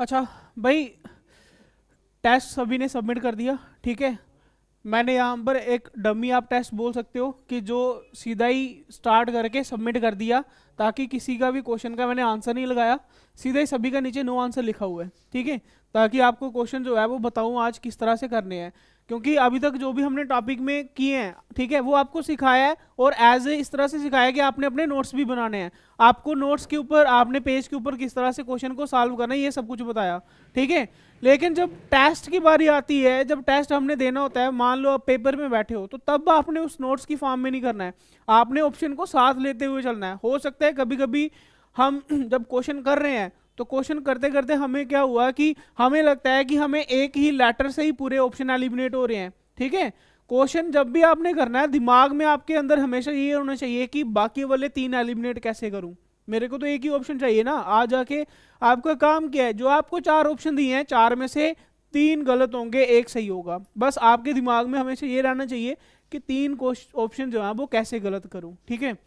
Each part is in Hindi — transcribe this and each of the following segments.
अच्छा भाई, टेस्ट सभी ने सबमिट कर दिया, ठीक है। मैंने यहाँ पर एक डमी आप टेस्ट बोल सकते हो कि जो सीधा ही स्टार्ट करके सबमिट कर दिया, ताकि किसी का भी क्वेश्चन का मैंने आंसर नहीं लगाया, सीधा ही सभी का नीचे नो आंसर लिखा हुआ है, ठीक है। ताकि आपको क्वेश्चन जो है वो बताऊँ आज किस तरह से करने हैं, क्योंकि अभी तक जो भी हमने टॉपिक में किए हैं, ठीक है, वो आपको सिखाया है और एज ए इस तरह से सिखाया है कि आपने अपने नोट्स भी बनाने हैं। आपको नोट्स के ऊपर, आपने पेज के ऊपर किस तरह से क्वेश्चन को सॉल्व करना है, ये सब कुछ बताया, ठीक है। लेकिन जब टेस्ट की बारी आती है, जब टेस्ट हमने देना होता है, मान लो आप पेपर में बैठे हो, तो तब आपने उस नोट्स की फॉर्म में नहीं करना है, आपने ऑप्शन को साथ लेते हुए चलना है। हो सकता है कभी कभी हम जब क्वेश्चन कर रहे हैं तो क्वेश्चन करते करते हमें क्या हुआ कि हमें लगता है कि हमें एक ही लेटर से ही पूरे ऑप्शन एलिमिनेट हो रहे हैं, ठीक है। क्वेश्चन जब भी आपने करना है, दिमाग में आपके अंदर हमेशा ये होना चाहिए कि बाकी वाले 3 एलिमिनेट कैसे करूं, मेरे को तो एक ही ऑप्शन चाहिए ना। आ जाके आपका काम क्या है, जो आपको 4 ऑप्शन दिए हैं, 4 में से 3 गलत होंगे, 1 सही होगा। बस आपके दिमाग में हमेशा ये रहना चाहिए कि 3 ऑप्शन जो है वो कैसे गलत करूं, ठीक है।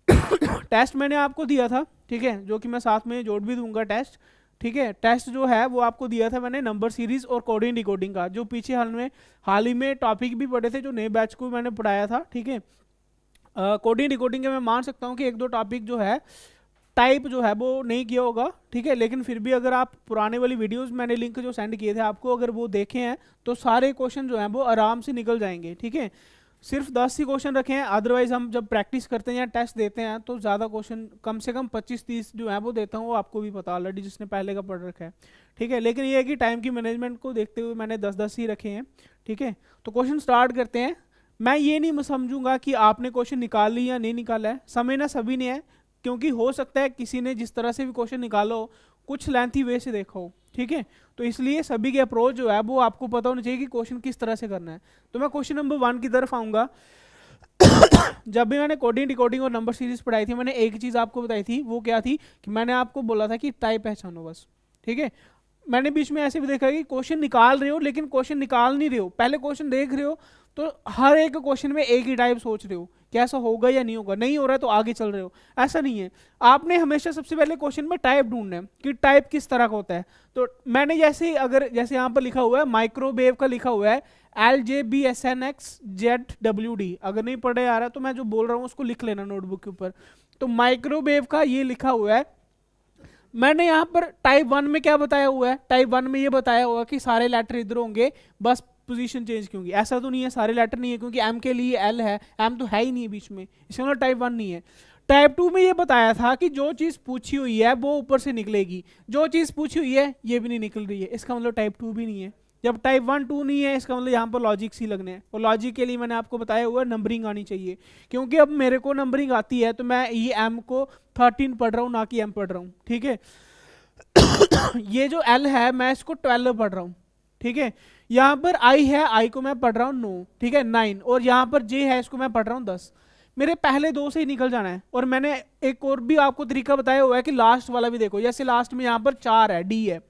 टेस्ट मैंने आपको दिया था, ठीक है, जो कि मैं साथ में जोड़ भी दूंगा टेस्ट, ठीक है। टेस्ट जो है वो आपको दिया था मैंने नंबर सीरीज और कोडिंग डिकोडिंग का, जो पीछे हाल ही में टॉपिक भी पढ़े थे, जो नए बैच को मैंने पढ़ाया था, ठीक है। कोडिंग डिकोडिंग के मैं मान सकता हूँ कि 1-2 टॉपिक जो है टाइप जो है वो नहीं किया होगा, ठीक है। लेकिन फिर भी अगर आप पुराने वाली वीडियोस, मैंने लिंक जो सेंड किए थे आपको, अगर वो देखे हैं तो सारे क्वेश्चन जो हैं वो आराम से निकल जाएंगे, ठीक है। सिर्फ 10 ही क्वेश्चन रखे हैं, अदरवाइज हम जब प्रैक्टिस करते हैं या टेस्ट देते हैं तो ज़्यादा क्वेश्चन, कम से कम 25-30 जो है वो देता हूँ, वो आपको भी पता ऑलरेडी जिसने पहले का पढ़ रखा है, ठीक है। लेकिन ये है कि टाइम की मैनेजमेंट को देखते हुए मैंने 10-10 ही रखे हैं, ठीक है। तो क्वेश्चन स्टार्ट करते हैं। मैं ये नहीं समझूंगा कि आपने क्वेश्चन निकाल लिया या नहीं निकाला है, समझना सभी ने है, क्योंकि हो सकता है किसी ने जिस तरह से भी क्वेश्चन निकाला हो कुछ लेंथी वे से देखा हो, ठीक है। तो इसलिए सभी के अप्रोच जो है वो आपको पता होना चाहिए कि क्वेश्चन किस तरह से करना है। तो मैं क्वेश्चन नंबर 1 की तरफ आऊँगा। जब भी मैंने कोडिंग डिकोडिंग और नंबर सीरीज पढ़ाई थी, मैंने एक चीज़ आपको बताई थी, वो क्या थी कि मैंने आपको बोला था कि टाइप पहचानो बस, ठीक है। मैंने बीच में ऐसे भी देखा कि क्वेश्चन निकाल रहे हो लेकिन क्वेश्चन निकाल नहीं रहे हो, पहले क्वेश्चन देख रहे हो तो हर एक क्वेश्चन में एक ही टाइप सोच रहे हो कि ऐसा होगा या नहीं होगा, नहीं हो रहा है तो आगे चल रहे हो। ऐसा नहीं है, आपने हमेशा सबसे पहले क्वेश्चन में टाइप ढूंढना है कि टाइप किस तरह का होता है। तो मैंने जैसे अगर जैसे यहाँ पर लिखा हुआ है माइक्रोवेव का, लिखा हुआ है LJBSNXZWD, अगर नहीं पढ़े आ रहा तो मैं जो बोल रहा हूँ उसको लिख लेना नोटबुक के ऊपर। तो माइक्रोवेव का ये लिखा हुआ है। मैंने यहाँ पर टाइप 1 में क्या बताया हुआ है, टाइप 1 में ये बताया हुआ कि सारे लेटर इधर होंगे, बस पोजीशन चेंज क्योंकि ऐसा तो नहीं है सारे लेटर नहीं है, क्योंकि एम के लिए एल है, एम तो है ही नहीं बीच में, इसका मतलब टाइप 1 नहीं है। टाइप 2 में ये बताया था कि जो चीज़ पूछी हुई है वो ऊपर से निकलेगी, जो चीज़ पूछी हुई है ये भी नहीं निकल रही है, इसका मतलब टाइप 2 भी नहीं है। जब टाइप 1-2 नहीं है, इसका मतलब यहाँ पर लॉजिक ही लगने हैं, और लॉजिक के लिए मैंने आपको बताया हुआ नंबरिंग आनी चाहिए, क्योंकि अब मेरे को नंबरिंग आती है तो मैं ये एम को 13 पढ़ रहा हूँ ना कि एम पढ़ रहा हूँ, ठीक है। ये जो एल है मैं इसको 12 पढ़ रहा हूँ, ठीक है। यहाँ पर आई है, आई को मैं पढ़ रहा हूँ 9, ठीक है 9, और यहाँ पर जे है इसको मैं पढ़ रहा हूँ 10। मेरे पहले 2 से ही निकल जाना है। और मैंने एक और भी आपको तरीका बताया हुआ है कि लास्ट वाला भी देखो, जैसे लास्ट में यहाँ पर 4 है, डी है।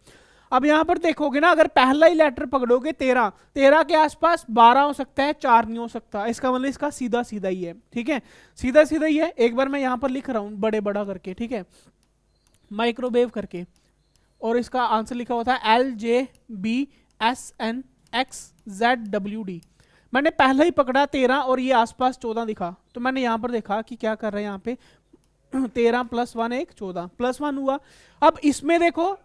अब यहाँ पर देखोगे ना, अगर पहला ही लेटर पकड़ोगे 13 के आसपास 12 हो सकता है, 4 नहीं हो सकता, इसका मतलब इसका सीधा सीधा ही है, ठीक है, सीधा सीधा ही है। एक बार मैं यहाँ पर लिख रहा हूँ बड़े बड़ा करके, ठीक है, माइक्रोवेव करके, और इसका आंसर लिखा हुआ था LJBSNXZWD। मैंने पहले ही पकड़ा 13 और ये आसपास 14 दिखा, तो मैंने यहाँ पर देखा कि क्या कर रहे हैं यहाँ पे 13 + 1 1 14 +1 हुआ। अब इसमें देखो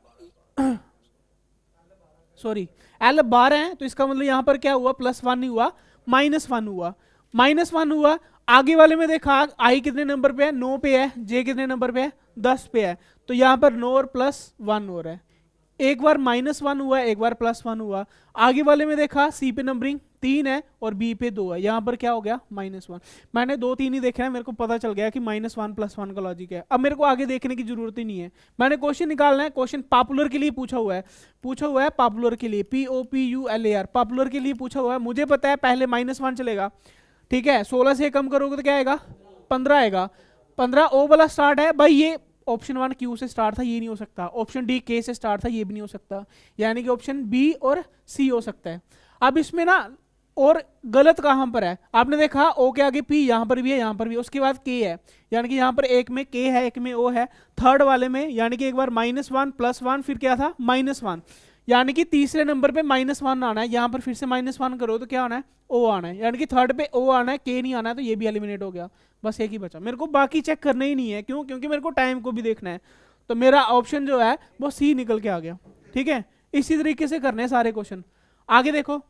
सॉरी L 12 है, तो इसका मतलब यहाँ पर क्या हुआ, +1 नहीं हुआ, -1 हुआ, -1 हुआ। आगे वाले में देखा आई कितने नंबर पे है, 9 पे है, जे कितने नंबर पे है, 10 पे है, तो यहाँ पर 9 और +1 हो रहा है। एक बार -1 हुआ, एक बार +1 हुआ। आगे वाले में देखा सी पे नंबरिंग 3 है और बी पे 2 है, यहाँ पर क्या हो गया -1। मैंने 2-3 ही देखा है, मेरे को पता चल गया कि -1 +1 का लॉजिक है। अब मेरे को आगे देखने की जरूरत ही नहीं है, मैंने क्वेश्चन निकालना है। क्वेश्चन पॉपुलर के लिए पूछा हुआ है, पॉपुलर के लिए, POPULAR, पॉपुलर के लिए पूछा हुआ है। मुझे पता है पहले -1 चलेगा, ठीक है, 16 से कम करोगे तो क्या आएगा, 15 आएगा। 15 ओ वाला स्टार्ट है भाई, ये ऑप्शन 1 क्यू से स्टार्ट था, ये नहीं हो सकता। ऑप्शन डी के से स्टार्ट था, ये भी नहीं हो सकता, यानी कि ऑप्शन बी और सी हो सकता है। अब इसमें ना और गलत कहाँ पर है, आपने देखा ओ के आगे पी, यहाँ पर भी है, यहाँ पर भी, उसके बाद के है, यानी कि यहाँ पर एक में के है, एक में ओ है, थर्ड वाले में यानी कि एक बार -1 +1 फिर क्या था -1, यानी कि तीसरे नंबर पे -1 आना है, यहाँ पर फिर से -1 करो तो क्या आना है, ओ आना है, यानी कि थर्ड पे ओ आना है, के नहीं आना है, तो ये भी एलिमिनेट हो गया, बस एक ही बचा। मेरे को बाकी चेक करना ही नहीं है, क्यों, क्योंकि मेरे को टाइम को भी देखना है, तो मेरा ऑप्शन जो है वो सी निकल के आ गया। ठीक है, इसी तरीके से करने हैं सारे क्वेश्चन। आगे देखो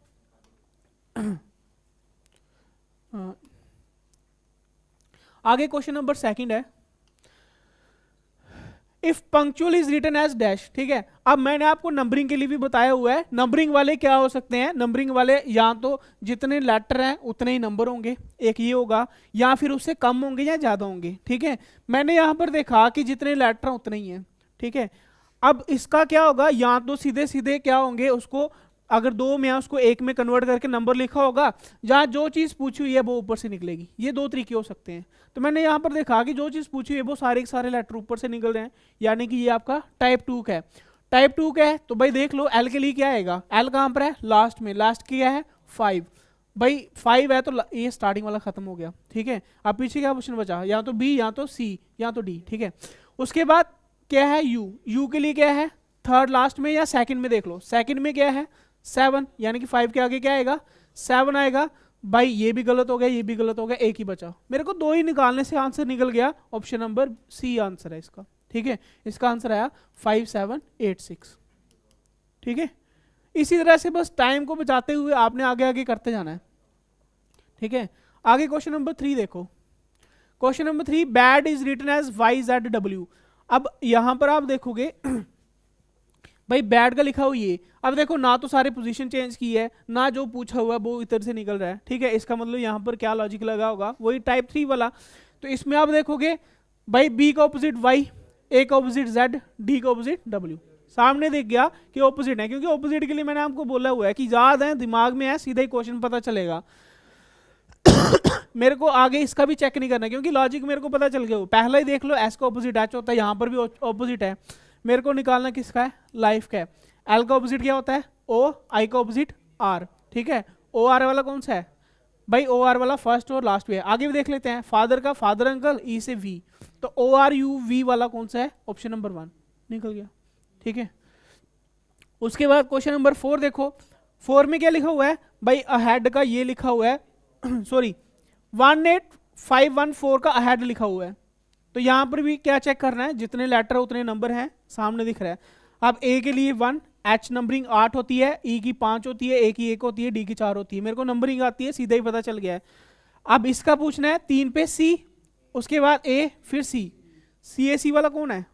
आगे क्वेश्चन नंबर सेकंड है, if punctual is written as dash. ठीक है, अब मैंने आपको नंबरिंग के लिए भी बताया हुआ है, नंबरिंग वाले क्या हो सकते हैं, नंबरिंग वाले या तो जितने लेटर हैं उतने ही नंबर होंगे, एक ये होगा, या फिर उससे कम होंगे या ज्यादा होंगे। ठीक है, मैंने यहां पर देखा कि जितने लेटर हैं उतने ही हैं। ठीक है, अब इसका क्या होगा, या तो सीधे सीधे क्या होंगे, उसको अगर 2 में है उसको 1 में कन्वर्ट करके नंबर लिखा होगा, जहां जो चीज पूछी हुई है वो ऊपर से निकलेगी। ये 2 तरीके हो सकते हैं। तो मैंने यहां पर देखा कि जो चीज पूछी हुई है वो सारे के सारे लेटर ऊपर से निकल रहे हैं, यानी कि ये आपका टाइप 2 का है। टाइप 2 का है तो भाई देख लो एल के लिए क्या आएगा, एल कहां पर है, लास्ट में, लास्ट क्या है 5, भाई 5 है तो ये स्टार्टिंग वाला खत्म हो गया। ठीक है, अब पीछे क्या क्वेश्चन बचा, या तो बी, या तो सी, या तो डी। ठीक है, उसके बाद क्या है यू, यू के लिए क्या है, थर्ड लास्ट में या सेकंड में, देख लो सेकंड में क्या है 7, यानी कि 5 के आगे क्या आएगा 7 आएगा। भाई ये भी गलत हो गया, ये भी गलत हो गया, एक ही बचा, मेरे को 2 ही निकालने से आंसर निकल गया, ऑप्शन नंबर सी आंसर है इसका। ठीक है, इसका आंसर आया 5786। ठीक है, इसी तरह से बस टाइम को बचाते हुए आपने आगे आगे करते जाना है। ठीक है, आगे क्वेश्चन नंबर 3 देखो, question number 3, bad is written as YZW। अब यहां पर आप देखोगे भाई बैड का लिखा हुआ ये, अब देखो ना तो सारे पोजीशन चेंज की है, ना जो पूछा हुआ वो इधर से निकल रहा है। ठीक है, इसका मतलब यहाँ पर क्या लॉजिक लगा होगा, वही टाइप 3 वाला। तो इसमें आप देखोगे भाई बी का ऑपोजिट वाई, ए का ऑपोजिट जेड, डी का ऑपोजिट डब्ल्यू, सामने देख गया कि ऑपोजिट है, क्योंकि ऑपोजिट के लिए मैंने आपको बोला हुआ है कि याद है, दिमाग में है, सीधा ही क्वेश्चन पता चलेगा। मेरे को आगे इसका भी चेक नहीं करना, क्योंकि लॉजिक मेरे को पता चल गया, पहला ही देख लो एस का ऑपोजिट एच होता है, यहाँ पर भी ऑपोजिट है, मेरे को निकालना किसका है, लाइफ का है। एल का ऑपोजिट क्या होता है ओ, आई का ऑपोजिट आर। ठीक है, ओ आर वाला कौन सा है भाई, ओ आर वाला फर्स्ट और लास्ट में है। आगे भी देख लेते हैं, फादर का फादर अंकल, ई से वी, तो ओ आर यू वी वाला कौन सा है, ऑप्शन नंबर 1 निकल गया। ठीक है, उसके बाद क्वेश्चन नंबर 4 देखो, 4 में क्या लिखा हुआ है भाई, अहेड का ये लिखा हुआ है सॉरी 18514 का अहेड लिखा हुआ है। तो यहां पर भी क्या चेक करना है, जितने लेटर उतने नंबर हैं, सामने दिख रहा है। अब ए के लिए 1, एच नंबरिंग 8 होती है, ई की 5 होती है, ए की 1 होती है, डी की 4 होती है, मेरे को नंबरिंग आती है, सीधा ही पता चल गया है। अब इसका पूछना है 3 पे सी, उसके बाद ए, फिर सी, सी ए सी वाला कौन है,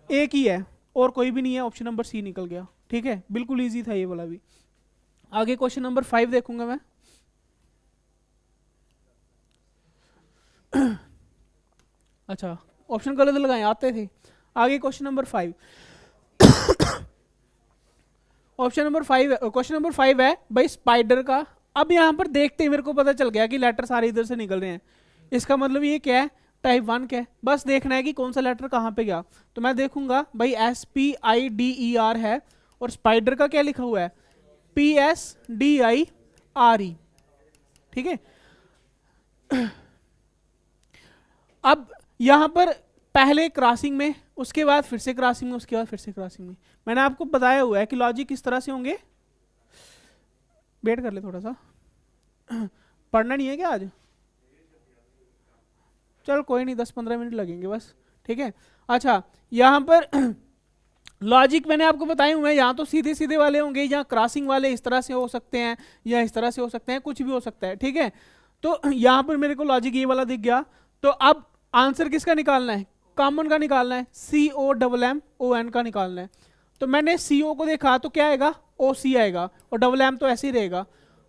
एक ही है और कोई भी नहीं है, ऑप्शन नंबर सी निकल गया। ठीक है, बिल्कुल ईजी था ये वाला भी। आगे क्वेश्चन नंबर 5 देखूंगा मैं अच्छा ऑप्शन गलत लगाए आते थे। आगे question number 5 option number 5, question number 5 है भाई स्पाइडर का। अब यहां पर देखते ही मेरे को पता चल गया कि लेटर सारे इधर से निकल रहे हैं, इसका मतलब ये क्या है, टाइप 1 का है। बस देखना है कि कौन सा लेटर कहां पे गया, तो मैं देखूंगा भाई SPIDER है, और स्पाइडर का क्या लिखा हुआ है PSDIRE। ठीक है, अब यहां पर पहले क्रॉसिंग में, उसके बाद फिर से क्रॉसिंग में, उसके बाद फिर से क्रॉसिंग में, मैंने आपको बताया हुआ है कि लॉजिक किस तरह से होंगे। वेट कर ले थोड़ा सा पढ़ना नहीं है क्या आज, चल कोई नहीं 10-15 मिनट लगेंगे बस। ठीक है, अच्छा यहां पर लॉजिक मैंने आपको बताए हुए हैं, यहाँ तो सीधे सीधे वाले होंगे, या क्रॉसिंग वाले इस तरह से हो सकते हैं, या इस तरह से हो सकते हैं, कुछ भी हो सकता है। ठीक है, तो यहाँ पर मेरे को लॉजिक ये वाला दिख गया। तो अब आंसर किसका निकालना है, कॉमन का निकालना है, COMMON का निकालना है। तो मैंने CO को देखा तो क्या आएगा OC आएगा, और MM तो ऐसे ही रहेगा।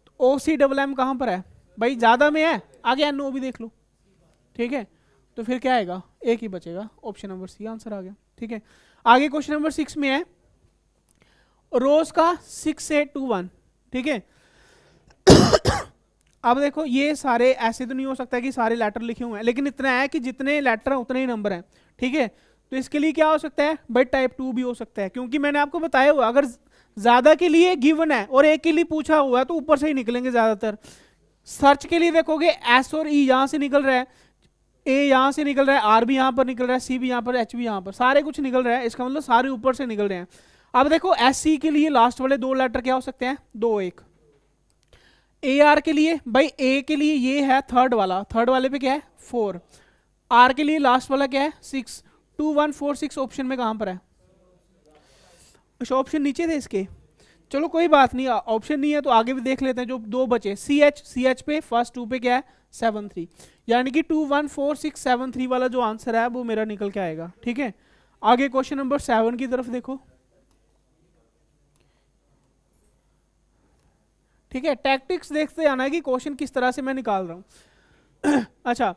तो OCMM कहाँ पर है भाई, ज़्यादा में है, आगे NO भी देख लो। ठीक है, तो फिर क्या आएगा, एक ही बचेगा, ऑप्शन नंबर C आंसर आ गया। ठीक है, आगे क्वेश्चन नंबर 6 में है रोज का 6821। ठीक है अब देखो ये सारे ऐसे तो नहीं हो सकता कि सारे लेटर लिखे हुए हैं, लेकिन इतना है कि जितने लेटर हैं उतने ही नंबर हैं। ठीक है, तो इसके लिए क्या हो सकता है भाई, टाइप 2 भी हो सकता है, क्योंकि मैंने आपको बताया हुआ अगर ज्यादा के लिए गिवन है और एक के लिए पूछा हुआ है तो ऊपर से ही निकलेंगे ज्यादातर। सर्च के लिए देखोगे एस और ई यहां से निकल रहा है, ए यहां से निकल रहा है, आर भी यहां पर निकल रहा है, सी भी यहां पर, एच भी यहां पर, सारे कुछ निकल रहा है, इसका मतलब सारे ऊपर से निकल रहे हैं। अब देखो एस सी के लिए लास्ट वाले दो लेटर क्या हो सकते हैं, 2 1। ए आर के लिए भाई ए के लिए ये है थर्ड वाला, थर्ड वाले पे क्या है 4। आर के लिए लास्ट वाला क्या है 6। 2 1 4 6 ऑप्शन में कहां पर है, अच्छा ऑप्शन नीचे थे इसके, चलो कोई बात नहीं, ऑप्शन नहीं है तो आगे भी देख लेते हैं। जो 2 बचे सी एच पे फर्स्ट 2 पे क्या है 7 3, यानी कि 2 1 4 6 7 3 वाला जो आंसर है वो मेरा निकल के आएगा। ठीक है, आगे क्वेश्चन नंबर 7 की तरफ देखो। ठीक है, टैक्टिक्स देखते आना है कि क्वेश्चन किस तरह से मैं निकाल रहा हूं। अच्छा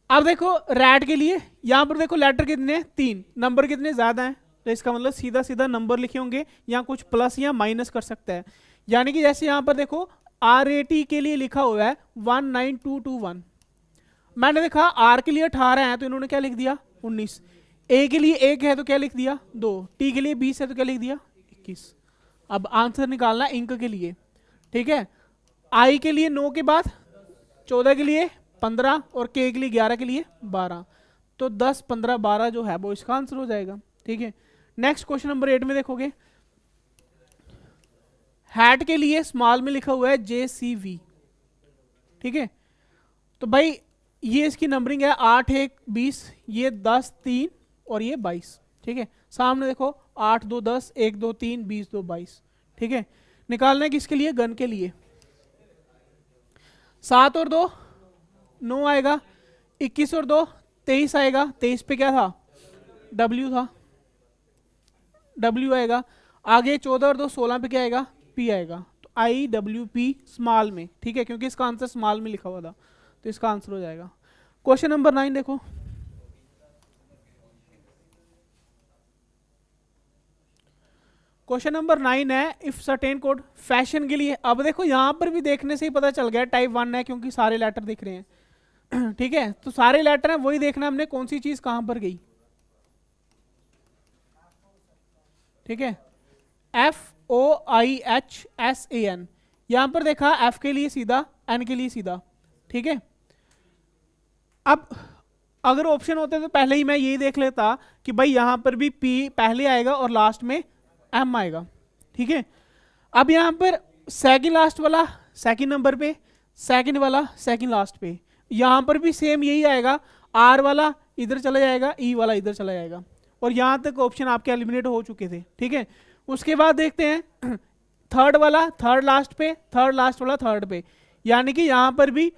अब देखो रैट के लिए यहां पर देखो लेटर कितने 3, नंबर कितने ज्यादा हैं, तो इसका मतलब सीधा सीधा नंबर लिखे होंगे, या कुछ प्लस या माइनस कर सकता है। यानी कि जैसे यहां पर देखो RAT के लिए लिखा हुआ है 19221, मैंने देखा आर के लिए 18 है तो इन्होंने क्या लिख दिया 19, ए के लिए 1 है तो क्या लिख दिया 2, टी के लिए 20 है तो क्या लिख दिया 21। अब आंसर निकालना इंक के लिए। ठीक है, आई के लिए 9 के बाद 14 के लिए 15 और के लिए 11 के लिए 12, तो 10 15 12 जो है वो इसका आंसर हो जाएगा। ठीक है, नेक्स्ट क्वेश्चन नंबर 8 में देखोगे हैट के लिए स्मॉल में लिखा हुआ है JCV। ठीक है, तो भाई ये इसकी नंबरिंग है 8 1 20, ये 10 3 और ये 22। ठीक है, सामने देखो 8 2 10 1 2 3 20 2 22। ठीक है, निकालना है किसके लिए, गन के लिए। 7 और 2 9 आएगा, 21 और 2 23 आएगा, 23 पे क्या था W था, W आएगा। आगे 14 और 2 16 पे क्या आएगा P आएगा, तो IWP स्मॉल में। ठीक है, क्योंकि इसका आंसर स्मॉल में लिखा हुआ था तो इसका आंसर हो जाएगा। क्वेश्चन नंबर 9 देखो, क्वेश्चन नंबर 9 है इफ सर्टेन कोड फैशन के लिए। अब देखो यहां पर भी देखने से ही पता चल गया टाइप 1 है क्योंकि सारे लेटर दिख रहे हैं। ठीक है, तो सारे लेटर हैं, वही देखना हमने कौन सी चीज कहां पर गई। ठीक है, FOIHSAN, यहां पर देखा F के लिए सीधा, N के लिए सीधा। ठीक है, अब अगर ऑप्शन होते तो पहले ही मैं यही देख लेता कि भाई यहां पर भी P पहले आएगा और लास्ट में M आएगा। ठीक है, अब यहां पर सेकंड लास्ट वाला सेकंड नंबर पे, सेकंड वाला सेकंड लास्ट पे, यहां पर भी सेम यही आएगा, R वाला इधर चला जाएगा, E वाला इधर चला जाएगा, और यहां तक ऑप्शन आपके एलिमिनेट हो चुके थे। ठीक है, उसके बाद देखते हैं थर्ड वाला थर्ड लास्ट पे, थर्ड लास्ट वाला थर्ड पे, यानी कि यहां पर भी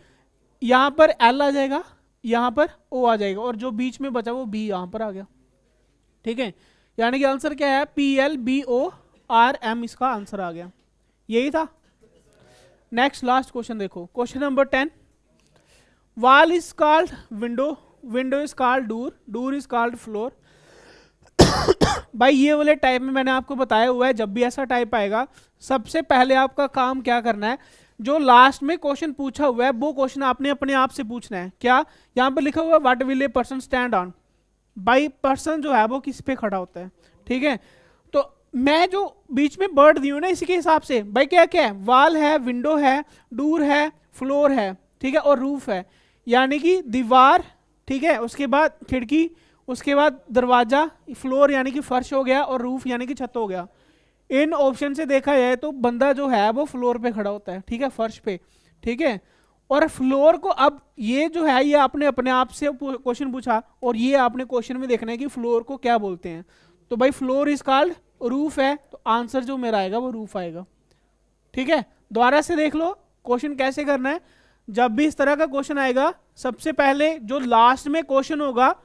यहां पर L आ जाएगा, यहां पर O आ जाएगा, और जो बीच में बचा वो B यहां पर आ गया। ठीक है, यानी कि आंसर क्या है PLBORM, इसका आंसर आ गया, यही था। नेक्स्ट लास्ट क्वेश्चन देखो, question number 10, wall is called window, window is called door, door is called floor. भाई ये वाले टाइप में मैंने आपको बताया हुआ है, जब भी ऐसा टाइप आएगा सबसे पहले आपका काम क्या करना है, जो लास्ट में क्वेश्चन पूछा हुआ है वो क्वेश्चन आपने अपने आप से पूछना है। क्या, यहां पर लिखा हुआ है what will a person stand on, भाई पर्सन जो है वो किस पे खड़ा होता है। ठीक है, तो मैं जो बीच में वर्ड दी हूँ ना इसी के हिसाब से, भाई क्या क्या है, वॉल है, विंडो है, डोर है, फ्लोर है, ठीक है, और रूफ है, यानी कि दीवार, ठीक है, उसके बाद खिड़की, उसके बाद दरवाजा, फ्लोर यानी कि फर्श हो गया, और रूफ यानी कि छत हो गया। इन ऑप्शन से देखा जाए तो बंदा जो है वो फ्लोर पे खड़ा होता है, ठीक है, फर्श पे। ठीक है, और फ्लोर को, अब ये जो है ये आपने अपने आप से क्वेश्चन पूछा, और ये आपने क्वेश्चन में देखना है कि फ्लोर को क्या बोलते हैं, तो भाई फ्लोर इज कॉल्ड रूफ है, तो आंसर जो मेरा आएगा वो रूफ आएगा। ठीक है, दोबारा से देख लो क्वेश्चन कैसे करना है। जब भी इस तरह का क्वेश्चन आएगा सबसे पहले जो लास्ट में क्वेश्चन होगा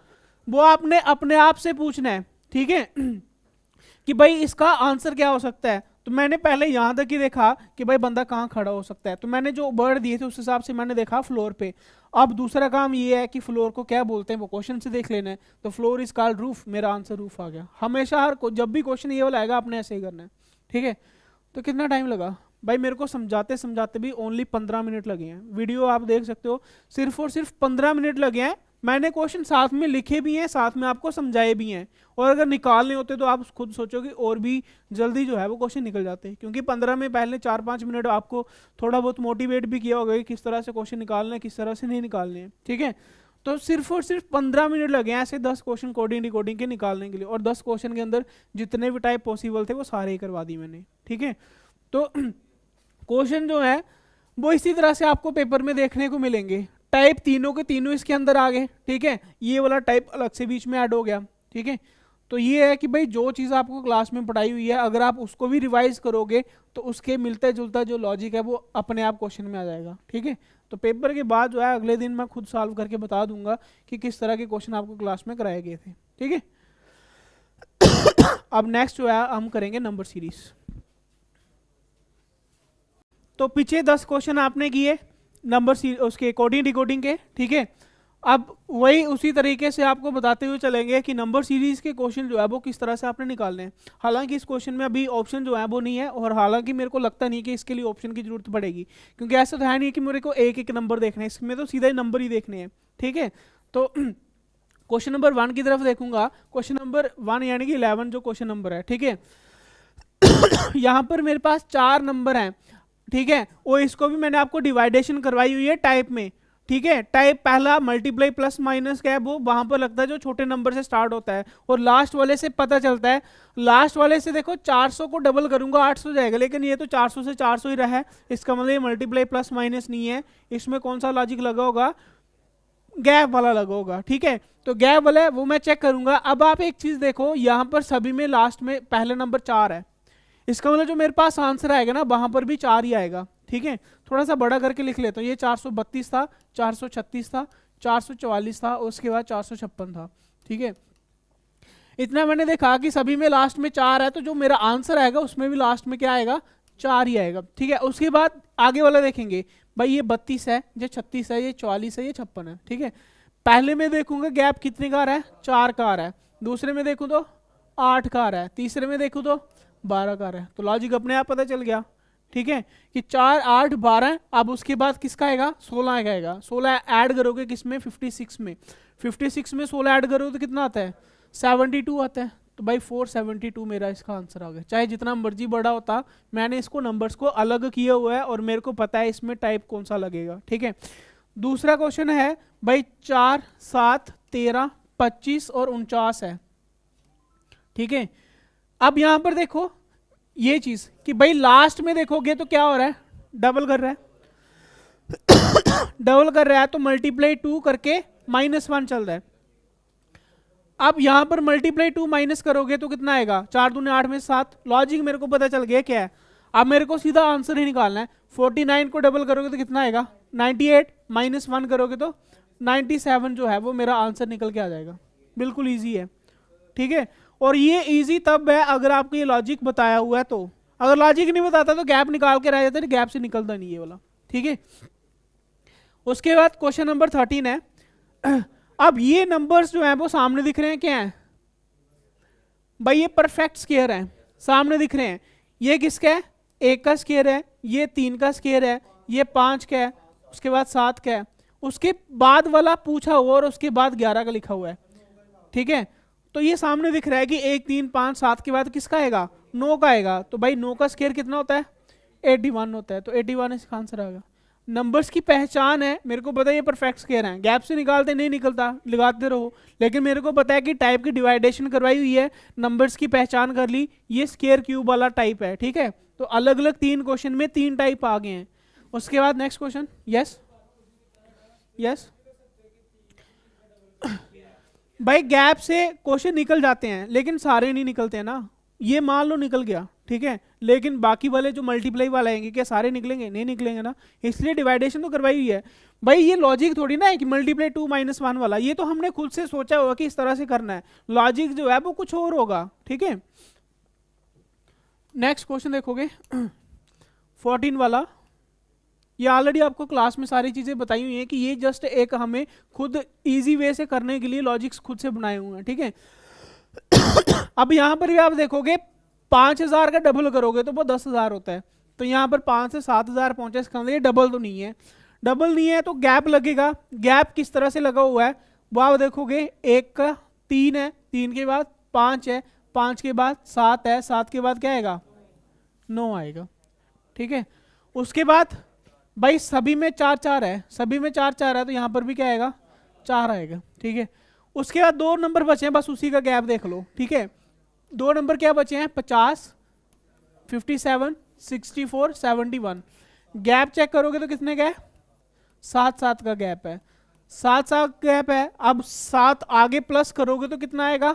वो आपने अपने आप से पूछना है। ठीक है, कि भाई इसका आंसर क्या हो सकता है, तो मैंने पहले यहां तक ही देखा कि भाई बंदा कहाँ खड़ा हो सकता है, तो मैंने जो वर्ड दिए थे उस हिसाब से मैंने देखा फ्लोर पे। अब दूसरा काम ये है कि फ्लोर को क्या बोलते हैं वो क्वेश्चन से देख लेना है, तो फ्लोर इज कॉल्ड रूफ, मेरा आंसर रूफ आ गया। हमेशा हर जब भी क्वेश्चन ये वाला आएगा आपने ऐसे ही करना है। ठीक है, तो कितना टाइम लगा भाई, मेरे को समझाते समझाते भी ओनली 15 मिनट लगे हैं। वीडियो आप देख सकते हो सिर्फ और सिर्फ 15 मिनट लगे हैं, मैंने क्वेश्चन साथ में लिखे भी हैं, साथ में आपको समझाए भी हैं, और अगर निकालने होते तो आप खुद सोचोगे और भी जल्दी जो है वो क्वेश्चन निकल जाते हैं, क्योंकि 15 में पहले 4-5 मिनट आपको थोड़ा बहुत मोटिवेट भी किया होगा कि किस तरह से क्वेश्चन निकालना है, किस तरह से नहीं निकालने हैं, ठीक है। तो सिर्फ और सिर्फ 15 मिनट लगे हैं ऐसे 10 क्वेश्चन कोडिंग डिकोडिंग के निकालने के लिए, और 10 क्वेश्चन के अंदर जितने भी टाइप पॉसिबल थे वो सारे ही करवा दी मैंने, ठीक है। तो क्वेश्चन जो है वो इसी तरह से आपको पेपर में देखने को मिलेंगे। टाइप तीनों के तीनों इसके अंदर आ गए, ठीक है। ये वाला टाइप अलग से बीच में ऐड हो गया, ठीक है। तो ये है कि भाई जो चीज़ आपको क्लास में पढ़ाई हुई है अगर आप उसको भी रिवाइज करोगे तो उसके मिलता जुलता जो लॉजिक है वो अपने आप क्वेश्चन में आ जाएगा, ठीक है। तो पेपर के बाद जो है अगले दिन मैं खुद सॉल्व करके बता दूंगा कि किस तरह के क्वेश्चन आपको क्लास में कराए गए थे, ठीक है। अब नेक्स्ट जो है हम करेंगे नंबर सीरीज। तो पीछे 10 क्वेश्चन आपने किए नंबर उसके कोडिंग डिकोडिंग के, ठीक है। अब वही उसी तरीके से आपको बताते हुए चलेंगे कि नंबर सीरीज के क्वेश्चन जो है वो किस तरह से आपने निकालने हैं। हालांकि इस क्वेश्चन में अभी ऑप्शन जो है वो नहीं है, और हालांकि मेरे को लगता नहीं कि इसके लिए ऑप्शन की जरूरत पड़ेगी, क्योंकि ऐसा तो है नहीं कि मेरे को एक एक नंबर देखना है, इसमें तो सीधा ही नंबर ही देखने हैं, ठीक है। तो क्वेश्चन नंबर 1 की तरफ देखूंगा। क्वेश्चन नंबर 1 यानी कि 11 जो क्वेश्चन नंबर है, ठीक है। यहाँ पर मेरे पास 4 नंबर हैं, ठीक है, और इसको भी मैंने आपको डिवाइडेशन करवाई हुई है टाइप में, ठीक है। टाइप पहला मल्टीप्लाई प्लस माइनस का है, वो वहां पर लगता है जो छोटे नंबर से स्टार्ट होता है, और लास्ट वाले से पता चलता है। लास्ट वाले से देखो 400 को डबल करूंगा 800 जाएगा, लेकिन ये तो 400 से 400 ही रहा है, इसका मतलब ये मल्टीप्लाई प्लस माइनस नहीं है। इसमें कौन सा लॉजिक लगा होगा, गैप वाला लगा होगा, ठीक है। तो गैप वाला है वो मैं चेक करूंगा। अब आप एक चीज देखो, यहाँ पर सभी में लास्ट में पहले नंबर 4 है, इसका मतलब जो मेरे पास आंसर आएगा ना वहां पर भी 4 ही आएगा, ठीक है। थोड़ा सा बड़ा करके लिख लेता हूँ, ये 432 था, 436 था, 444 था, उसके बाद 456 था, ठीक है। इतना मैंने देखा कि सभी में लास्ट में 4 है, तो जो मेरा आंसर आएगा उसमें भी लास्ट में क्या आएगा, 4 ही आएगा, ठीक है। उसके बाद आगे वाला देखेंगे, भाई ये 32 है, ये 36 है, ये 44 है, ये 56 है, ठीक है। पहले में देखूंगा गैप कितने का आ रहा है, 4 का आ रहा है। दूसरे में देखूँ तो 8 का आ रहा है। तीसरे में देखूँ तो 12 का आ रहा है। तो लॉजिक अपने आप पता चल गया, ठीक है, कि 4 8 12। अब उसके बाद किसका आएगा, 16 का आएगा। 16 ऐड करोगे किसमें, 56 में। 56 में 16 ऐड करोगे तो कितना आता है, 72 आता है। तो भाई 472 मेरा इसका आंसर आ गया। चाहे जितना मर्जी बड़ा होता, मैंने इसको नंबर्स को अलग किया हुआ है और मेरे को पता है इसमें टाइप कौन सा लगेगा, ठीक है। दूसरा क्वेश्चन है भाई 4 7 13 25 और 49 है, ठीक है। अब यहां पर देखो ये चीज कि भाई लास्ट में देखोगे तो क्या हो रहा है, डबल कर रहा है। डबल कर रहा है तो मल्टीप्लाई 2 करके -1 चल रहा है। अब यहां पर मल्टीप्लाई 2 माइनस करोगे तो कितना आएगा, 4 दूने 8 में 7। लॉजिक मेरे को पता चल गया क्या है। अब मेरे को सीधा आंसर ही निकालना है। 49 को डबल करोगे तो कितना आएगा, 98 -1 करोगे तो 97 जो है वो मेरा आंसर निकल के आ जाएगा। बिल्कुल ईजी है, ठीक है। और ये इजी तब है अगर आपको ये लॉजिक बताया हुआ है। तो अगर लॉजिक नहीं बताता तो गैप निकाल के रह जाता है, गैप से निकलता नहीं ये वाला, ठीक है। उसके बाद क्वेश्चन नंबर 13 है। अब ये नंबर्स जो हैं वो सामने दिख रहे हैं, क्या है भाई, ये परफेक्ट स्क्वायर है, सामने दिख रहे हैं। ये किसका है, 1 का स्क्वायर है, ये 3 का स्क्वायर है, ये 5 का है, उसके बाद 7 का है, उसके बाद वाला पूछा हुआ और उसके बाद 11 का लिखा हुआ है, ठीक है। तो ये सामने दिख रहा है कि 1 3 5 7 के बाद किसका आएगा, 9 का आएगा। तो भाई 9 का स्क्वायर कितना होता है, 81 होता है। तो 81 इसका आंसर आएगा। नंबर्स की पहचान है, मेरे को पता है ये परफेक्ट स्क्वायर है, गैप से निकालते नहीं निकलता, लगाते रहो। लेकिन मेरे को पता है कि टाइप की डिवाइडेशन करवाई हुई है, नंबर्स की पहचान कर ली, ये स्क्वायर क्यूब वाला टाइप है, ठीक है। तो अलग अलग 3 क्वेश्चन में 3 टाइप आ गए हैं। उसके बाद नेक्स्ट क्वेश्चन, यस यस भाई गैप से क्वेश्चन निकल जाते हैं लेकिन सारे नहीं निकलते हैं ना। ये मान लो निकल गया, ठीक है, लेकिन बाकी वाले जो मल्टीप्लाई वाले आएंगे क्या सारे निकलेंगे, नहीं निकलेंगे ना। इसलिए डिवाइडेशन तो करवाई हुई है। भाई ये लॉजिक थोड़ी ना है कि मल्टीप्लाई 2 -1 वाला, ये तो हमने खुद से सोचा होगा कि इस तरह से करना है। लॉजिक जो है वो कुछ और होगा, ठीक है। नेक्स्ट क्वेश्चन देखोगे 14 वाला, ये ऑलरेडी आपको क्लास में सारी चीजें बताई हुई हैं कि ये जस्ट एक हमें खुद इजी वे से करने के लिए लॉजिक्स खुद से बनाए हुए हैं, ठीक है। अब यहां पर भी आप देखोगे 5000 का डबल करोगे तो वो 10,000 होता है। तो यहाँ पर 5 से 7,000 पहुंचे, इसका मतलब ये डबल तो नहीं है। डबल नहीं है तो गैप लगेगा। गैप किस तरह से लगा हुआ है, वो आप देखोगे 1 का 3 है, 3 के बाद 5 है, 5 के बाद 7 है, 7 के बाद क्या आएगा 9 आएगा। ठीक है, उसके बाद भाई सभी में 4 4 है, सभी में 4 4 है, तो यहाँ पर भी क्या आएगा 4 आएगा। ठीक है, उसके बाद 2 नंबर बचे हैं, बस उसी का गैप देख लो। ठीक है, 2 नंबर क्या बचे हैं 50, 57, 64, 71। गैप चेक करोगे तो कितने का है 7 7 का गैप है, 7 7 गैप है। अब 7 आगे प्लस करोगे तो कितना आएगा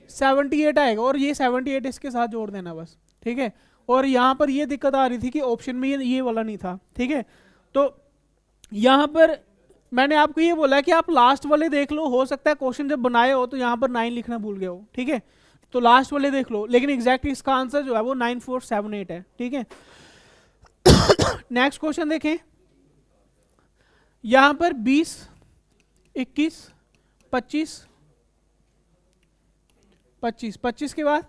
78 आएगा, और ये 78 इसके साथ जोड़ देना बस। ठीक है, और यहाँ पर ये दिक्कत आ रही थी कि ऑप्शन में ये वाला नहीं था। ठीक है, तो यहाँ पर मैंने आपको ये बोला है कि आप लास्ट वाले देख लो, हो सकता है क्वेश्चन जब बनाए हो तो यहाँ पर 9 लिखना भूल गए हो। ठीक है, तो लास्ट वाले देख लो, लेकिन एग्जैक्टली इसका आंसर जो है वो 9478 है। ठीक है, नेक्स्ट क्वेश्चन देखें, यहां पर 20, 21, 25, 25, 25 के बाद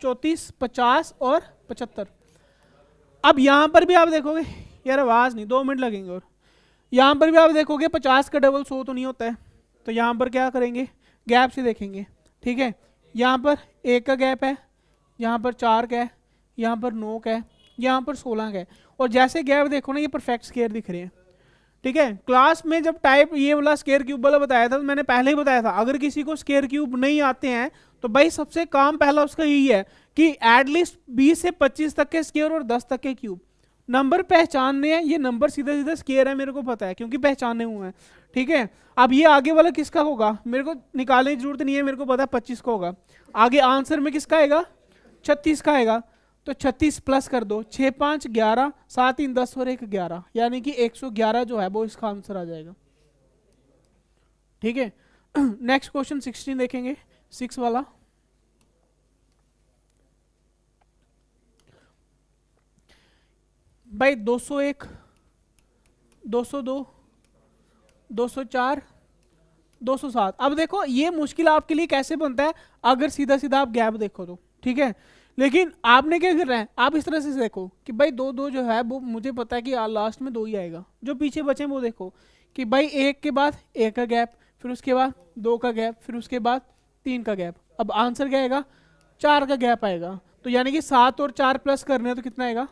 34, 50 और 75। अब यहां पर भी आप देखोगे, यार आवाज नहीं, 2 मिनट लगेंगे, और यहां पर भी आप देखोगे 50 का डबल 100 तो नहीं होता है, तो यहां पर क्या करेंगे गैप से देखेंगे। ठीक है, यहाँ पर 1 का गैप है, यहाँ पर 4 का है, यहाँ पर 9 का है, यहाँ पर 16 का है, और जैसे गैप देखो ना ये परफेक्ट स्क्वायर दिख रहे हैं। ठीक है, क्लास में जब टाइप ये वाला स्क्वायर क्यूब वाला बताया था तो मैंने पहले ही बताया था, अगर किसी को स्क्वायर क्यूब नहीं आते हैं तो भाई सबसे काम पहला उसका यही है कि एटलीस्ट 20 से 25 तक के स्क्वायर और 10 तक के क्यूब नंबर पहचानने हैं। ये नंबर सीधा सीधा स्क्वायर है, मेरे को पता है क्योंकि पहचाने हुए हैं। ठीक है, अब ये आगे वाला किसका होगा मेरे को निकालने की जरूरत नहीं है, मेरे को पता है 25 का होगा। आगे आंसर में किसका आएगा 36 का आएगा, तो 36 प्लस कर दो, 6 5 11, 7 3 10 और 1 11, यानी कि 111 जो है वो इसका आंसर आ जाएगा। ठीक है, नेक्स्ट क्वेश्चन 16 देखेंगे, 6 वाला। भाई 201, 202, 204, 207। अब देखो ये मुश्किल आपके लिए कैसे बनता है अगर सीधा सीधा आप गैप देखो तो। ठीक है, लेकिन आपने क्या करना है, आप इस तरह से देखो कि भाई 2 2 जो है वो मुझे पता है कि लास्ट में 2 ही आएगा, जो पीछे बचे वो देखो कि भाई 1 के बाद 1 का गैप, फिर उसके बाद 2 का गैप, फिर उसके बाद 3 का गैप। अब आंसर क्या आएगा 4 का गैप आएगा, तो यानी कि 7 और 4 प्लस करने तो कितना आएगा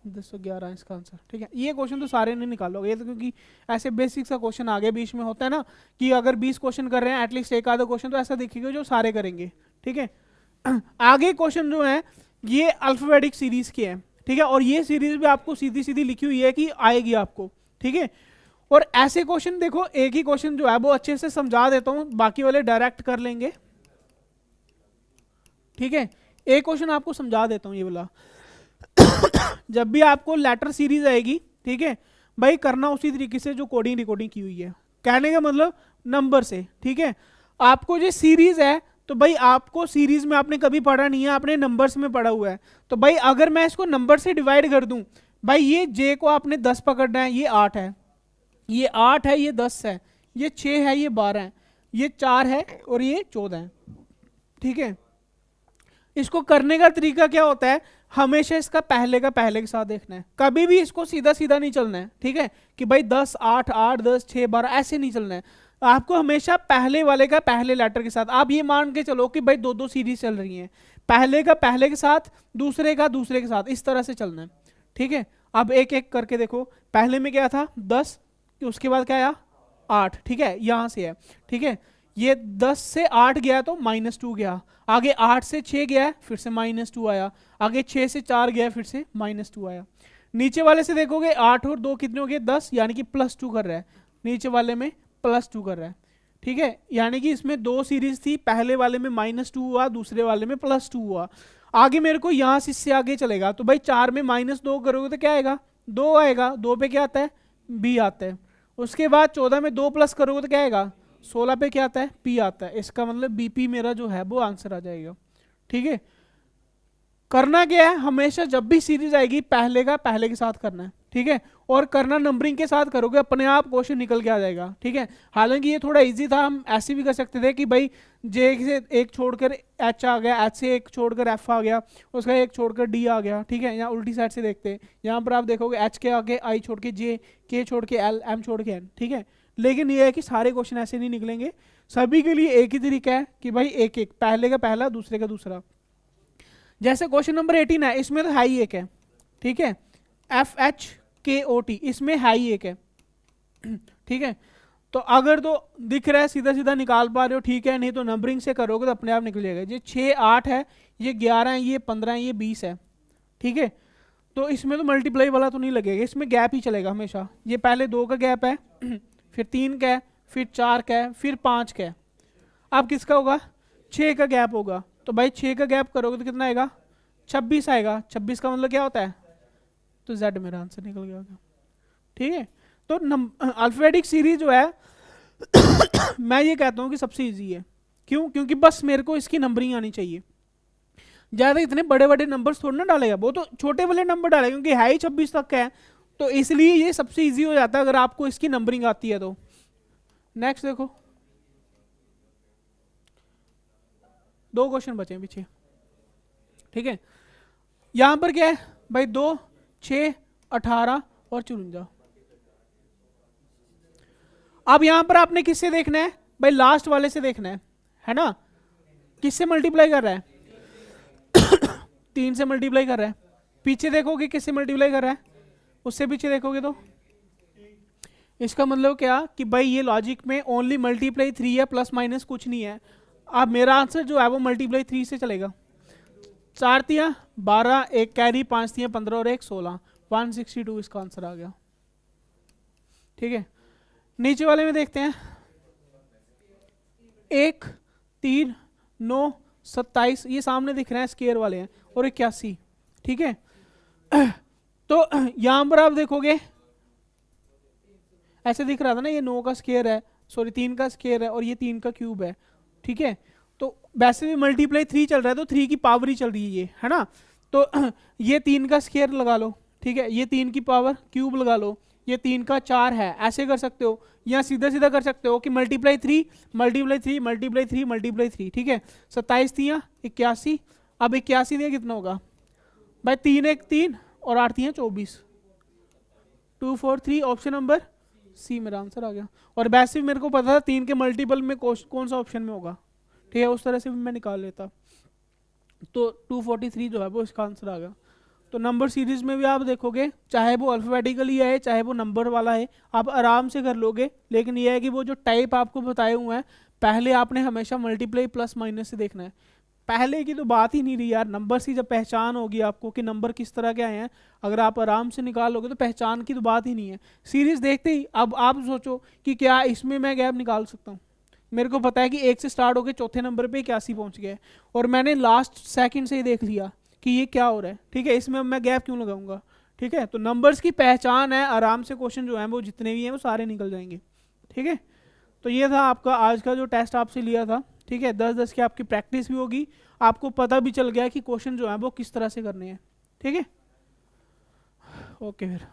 211 इसका आंसर। ठीक है, ये क्वेश्चन तो सारे नहीं निकालोगे, ये तो क्योंकि ऐसे बेसिक्स का क्वेश्चन आगे बीच में होता है ना कि अगर 20 क्वेश्चन कर रहे हैं एटलीस्ट एक आधा क्वेश्चन तो ऐसा दिखेगा जो सारे करेंगे। ठीक है, आगे क्वेश्चन जो है ये अल्फाबेटिक सीरीज के हैं। ठीक है, और ये सीरीज भी आपको सीधी सीधी लिखी हुई है कि आएगी आपको। ठीक है, और ऐसे क्वेश्चन देखो, एक ही क्वेश्चन जो है वो अच्छे से समझा देता हूं, बाकी वाले डायरेक्ट कर लेंगे। ठीक है, एक क्वेश्चन आपको समझा देता हूं ये वाला। जब भी आपको लेटर सीरीज आएगी, ठीक है भाई, करना उसी तरीके से जो कोडिंग रिकॉर्डिंग की हुई है, कहने का मतलब नंबर से। ठीक है, आपको जो सीरीज है तो भाई आपको सीरीज में आपने कभी पढ़ा नहीं है, आपने नंबर्स में पढ़ा हुआ है। तो भाई अगर मैं इसको नंबर से डिवाइड कर दूं, भाई ये जे को आपने 10 पकड़ना है, ये 8 है, ये 8 है, ये 10 है, ये 6 है, ये 12 है, ये 4 है और ये 14 है। ठीक है, इसको करने का तरीका क्या होता है, हमेशा इसका पहले का पहले के साथ देखना है, कभी भी इसको सीधा सीधा नहीं चलना है। ठीक है, कि भाई 10 8 8 10 6 12 ऐसे नहीं चलना है, आपको हमेशा पहले वाले का पहले लेटर के साथ। आप ये मान के चलो कि भाई 2 2 सीरीज चल रही हैं, पहले का पहले के साथ, दूसरे का दूसरे के साथ, इस तरह से चलना है। ठीक है, अब एक एक करके देखो, पहले में क्या था 10, उसके बाद क्या आया 8। ठीक है, यहां से है। ठीक है, ये 10 से 8 गया तो -2 गया, आगे 8 से 6 गया है फिर से -2 आया, आगे 6 से 4 गया फिर से -2 आया। नीचे वाले से देखोगे 8 और 2 कितने हो गए 10, यानी कि +2 कर रहा है, नीचे वाले में +2 कर रहा है। ठीक है, यानी कि इसमें 2 सीरीज थी, पहले वाले में -2 हुआ, दूसरे वाले में +2 हुआ। आगे मेरे को यहाँ से इससे आगे चलेगा, तो भाई 4 में -2 करोगे तो क्या आएगा 2 आएगा, 2 पे क्या आता है B आता है। उसके बाद 14 में 2 प्लस करोगे तो क्या आएगा 16 पे क्या आता है P आता है। इसका मतलब BP मेरा जो है वो आंसर आ जाएगा। ठीक है, करना क्या है, हमेशा जब भी सीरीज आएगी पहले का पहले के साथ करना है। ठीक है, और करना नंबरिंग के साथ करोगे, अपने आप क्वेश्चन निकल के आ जाएगा। ठीक है, हालांकि ये थोड़ा इजी था, हम ऐसे भी कर सकते थे कि भाई J से एक छोड़कर H आ गया, H से एक छोड़कर F आ गया, उसका एक छोड़कर D आ गया। ठीक है, यहाँ उल्टी साइड से देखते हैं, यहाँ पर आप देखोगे H के आगे I छोड़ के J, K छोड़ के L, M छोड़ के N। ठीक है, लेकिन ये है कि सारे क्वेश्चन ऐसे नहीं निकलेंगे, सभी के लिए एक ही तरीका है कि भाई एक एक, पहले का पहला, दूसरे का दूसरा। जैसे क्वेश्चन नंबर 18 है, इसमें तो हाई एक है, ठीक है, FHKOT, इसमें हाई एक है, ठीक है। तो अगर तो दिख रहा है सीधा सीधा निकाल पा रहे हो ठीक है, नहीं तो नंबरिंग से करोगे तो अपने आप निकल जाएगा। ये 6 8 है, ये 11 है, ये 15 है, ये 20 है, ठीक है। तो इसमें तो मल्टीप्लाई वाला तो नहीं लगेगा, इसमें गैप ही चलेगा हमेशा। ये पहले 2 का गैप है, फिर 3 का है, फिर 4 का है, फिर 5 का है। अब किसका होगा? 6 का गैप होगा। तो भाई 6 का गैप करोगे तो कितना आएगा? 26 आएगा। 26 का मतलब क्या होता है? तो Z मेरा आंसर निकल गया होगा, ठीक है। तो अल्फाबेटिक सीरीज जो है मैं ये कहता हूँ कि सबसे इजी है। क्यों? क्योंकि बस मेरे को इसकी नंबरिंग आनी चाहिए। ज़्यादा इतने बड़े बड़े नंबर्स थोड़ा ना डालेगा, वो तो छोटे वाले नंबर डालेगा, क्योंकि है ही 26 तक का है, तो इसलिए ये सबसे इजी हो जाता है अगर आपको इसकी नंबरिंग आती है तो। नेक्स्ट देखो, 2 क्वेश्चन बचे हैं पीछे, ठीक है। यहां पर क्या है भाई? 2 6 18 और 54। अब यहां पर आपने किससे देखना है भाई? लास्ट वाले से देखना है ना। किससे मल्टीप्लाई कर रहा है? 3 से मल्टीप्लाई कर रहा है। पीछे देखोगे किससे मल्टीप्लाई कर रहा है? उससे पीछे देखोगे तो इसका मतलब क्या कि भाई ये लॉजिक में ओनली मल्टीप्लाई 3 है, प्लस माइनस कुछ नहीं है। अब मेरा आंसर जो है वो मल्टीप्लाई 3 से चलेगा। 4 तियां 12, 1 कैरी, 5 तियां 15 और 1 16, 162 इसका आंसर आ गया, ठीक है। नीचे वाले में देखते हैं, 1 3 9 27, ये सामने दिख रहे हैं स्केयर वाले हैं, और 81, ठीक है। तो यहां पर आप देखोगे ऐसे दिख रहा था ना, ये 9 का स्केयर है, सॉरी 3 का स्केयर है, और ये 3 का क्यूब है, ठीक है। तो वैसे भी मल्टीप्लाई 3 चल रहा है, तो 3 की पावर ही चल रही है ये, है ना। तो ये 3 का स्केयर लगा लो, ठीक है, ये 3 की पावर क्यूब लगा लो, ये 3 का 4 है, ऐसे कर सकते हो, या सीधा सीधा कर सकते हो कि मल्टीप्लाई 3 मल्टीप्लाई 3 मल्टीप्लाई 3 मल्टीप्लाई 3, ठीक है। 27 तियां 81, अब 81 दिया कितना होगा भाई? 3 1 3 और 8 तियां 24, 243, ऑप्शन नंबर सी मेरा आंसर आ गया। और वैसे भी मेरे को पता था 3 के मल्टीपल में कौन सा ऑप्शन में होगा, ठीक है, उस तरह से भी मैं निकाल लेता। तो 243 जो है वो इसका आंसर आ गया। तो नंबर सीरीज में भी आप देखोगे, चाहे वो अल्फाबेटिकली है चाहे वो नंबर वाला है, आप आराम से कर लोगे। लेकिन ये है कि वो जो टाइप आपको बताए हुए हैं, पहले आपने हमेशा मल्टीप्लाई प्लस माइनस से देखना है। पहले की तो बात ही नहीं रही यार, नंबर की जब पहचान होगी आपको कि नंबर किस तरह के आए हैं, अगर आप आराम से निकाल लोगे तो पहचान की तो बात ही नहीं है। सीरीज देखते ही अब आप सोचो कि क्या इसमें मैं गैप निकाल सकता हूँ? मेरे को पता है कि 1 से स्टार्ट होकर चौथे नंबर पे 81 पहुंच गया है, और मैंने लास्ट सेकंड से ही देख लिया कि ये क्या हो रहा है, ठीक है, इसमें अब मैं गैप क्यों लगाऊंगा, ठीक है। तो नंबर्स की पहचान है, आराम से क्वेश्चन जो है वो जितने भी हैं वो सारे निकल जाएंगे, ठीक है। तो ये था आपका आज का जो टेस्ट आपसे लिया था, ठीक है। 10-10 की आपकी प्रैक्टिस भी होगी, आपको पता भी चल गया कि क्वेश्चन जो है वो किस तरह से करने हैं, ठीक है। ओके फिर।